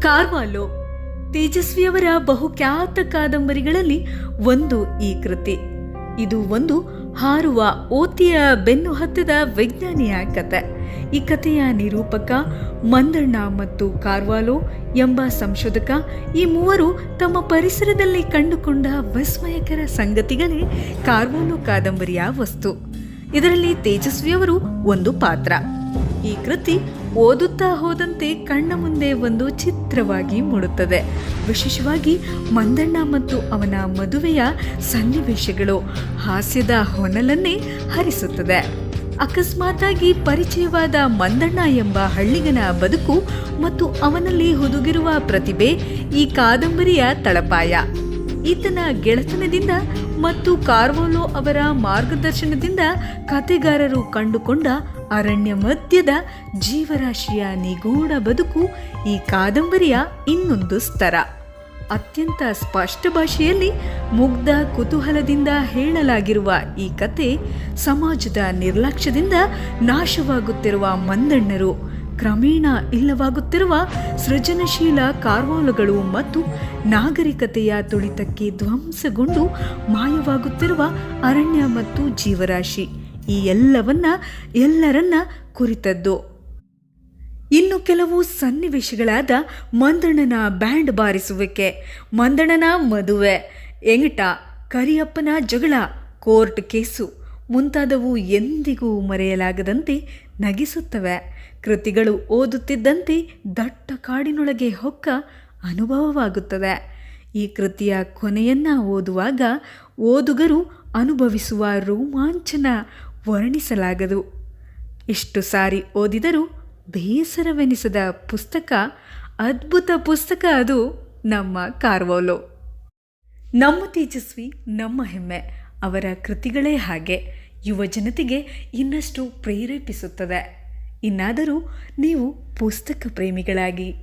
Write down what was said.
ಕಾರ್ವಾಲೋ ತೇಜಸ್ವಿಯವರ ಬಹುಖ್ಯಾತ ಕಾದಂಬರಿಗಳಲ್ಲಿ ಒಂದು ಈ ಕೃತಿ. ಇದು ಒಂದು ಹಾರುವ ಓತಿಯ ಬೆನ್ನು ಹತ್ತದ ವಿಜ್ಞಾನಿಯ ಕತೆ. ಈ ಕಥೆಯ ನಿರೂಪಕ ಮಂದಣ್ಣ ಮತ್ತು ಕಾರ್ವಾಲೋ ಎಂಬ ಸಂಶೋಧಕ, ಈ ಮೂವರು ತಮ್ಮ ಪರಿಸರದಲ್ಲಿ ಕಂಡುಕೊಂಡ ವಿಸ್ಮಯಕರ ಸಂಗತಿಗಳೇ ಕಾರ್ವಾಲೋ ಕಾದಂಬರಿಯ ವಸ್ತು. ಇದರಲ್ಲಿ ತೇಜಸ್ವಿಯವರು ಒಂದು ಪಾತ್ರ. ಈ ಕೃತಿ ಓದುತ್ತಾ ಹೋದಂತೆ ಕಣ್ಣ ಮುಂದೆ ಒಂದು ಚಿತ್ರವಾಗಿ ಮೂಡುತ್ತದೆ. ವಿಶೇಷವಾಗಿ ಮಂದಣ್ಣ ಮತ್ತು ಅವನ ಮದುವೆಯ ಸನ್ನಿವೇಶಗಳು ಹಾಸ್ಯದ ಹೊನಲನ್ನೇ ಹರಿಸುತ್ತದೆ. ಅಕಸ್ಮಾತಾಗಿ ಪರಿಚಯವಾದ ಮಂದಣ್ಣ ಎಂಬ ಹಳ್ಳಿಗನ ಬದುಕು ಮತ್ತು ಅವನಲ್ಲಿ ಹುದುಗಿರುವ ಪ್ರತಿಭೆ ಈ ಕಾದಂಬರಿಯ ತಳಪಾಯ. ಈತನ ಗೆಳೆತನದಿಂದ ಮತ್ತು ಕಾರ್ವಾಲೋ ಅವರ ಮಾರ್ಗದರ್ಶನದಿಂದ ಕಥೆಗಾರರು ಕಂಡುಕೊಂಡ ಅರಣ್ಯ ಮಧ್ಯದ ಜೀವರಾಶಿಯ ನಿಗೂಢ ಬದುಕು ಈ ಕಾದಂಬರಿಯ ಇನ್ನೊಂದು ಸ್ತರ. ಅತ್ಯಂತ ಸ್ಪಷ್ಟ ಭಾಷೆಯಲ್ಲಿ ಮುಗ್ಧ ಕುತೂಹಲದಿಂದ ಹೇಳಲಾಗಿರುವ ಈ ಕತೆ ಸಮಾಜದ ನಿರ್ಲಕ್ಷ್ಯದಿಂದ ನಾಶವಾಗುತ್ತಿರುವ ಮಂದಣ್ಣರು, ಕ್ರಮೇಣ ಇಲ್ಲವಾಗುತ್ತಿರುವ ಸೃಜನಶೀಲ ಕಾರ್ವಾಲೋಗಳು ಮತ್ತು ನಾಗರಿಕತೆಯ ತುಳಿತಕ್ಕೆ ಧ್ವಂಸಗೊಂಡು ಮಾಯವಾಗುತ್ತಿರುವ ಅರಣ್ಯ ಮತ್ತು ಜೀವರಾಶಿ, ಈ ಎಲ್ಲರನ್ನ ಕುರಿತದ್ದು. ಇನ್ನು ಕೆಲವು ಸನ್ನಿವೇಶಗಳಾದ ಮಂದಣ್ಣನ ಬ್ಯಾಂಡ್ ಬಾರಿಸುವಿಕೆ, ಮಂದಣ್ಣನ ಮದುವೆ, ಎಂಗಟ, ಕರಿಯಪ್ಪನ ಜಗಳ, ಕೋರ್ಟ್ ಕೇಸು ಮುಂತಾದವು ಎಂದಿಗೂ ಮರೆಯಲಾಗದಂತೆ ನಗಿಸುತ್ತವೆ. ಕೃತಿಗಳು ಓದುತ್ತಿದ್ದಂತೆ ದಟ್ಟ ಕಾಡಿನೊಳಗೆ ಹೊಕ್ಕ ಅನುಭವವಾಗುತ್ತದೆ. ಈ ಕೃತಿಯ ಕೊನೆಯನ್ನ ಓದುವಾಗ ಓದುಗರು ಅನುಭವಿಸುವ ರೋಮಾಂಚನ ವರ್ಣಿಸಲಾಗದು. ಎಷ್ಟು ಸಾರಿ ಓದಿದರೂ ಬೇಸರವೆನಿಸದ ಪುಸ್ತಕ, ಅದ್ಭುತ ಪುಸ್ತಕ ಅದು ನಮ್ಮ ಕಾರ್ವಾಲೋ. ನಮ್ಮ ತೇಜಸ್ವಿ ನಮ್ಮ ಹೆಮ್ಮೆ. ಅವರ ಕೃತಿಗಳೇ ಹಾಗೆ ಯುವ ಜನತೆಗೆ ಇನ್ನಷ್ಟು ಪ್ರೇರೇಪಿಸುತ್ತದೆ. ಇನ್ನಾದರೂ ನೀವು ಪುಸ್ತಕ ಪ್ರೇಮಿಗಳಾಗಿ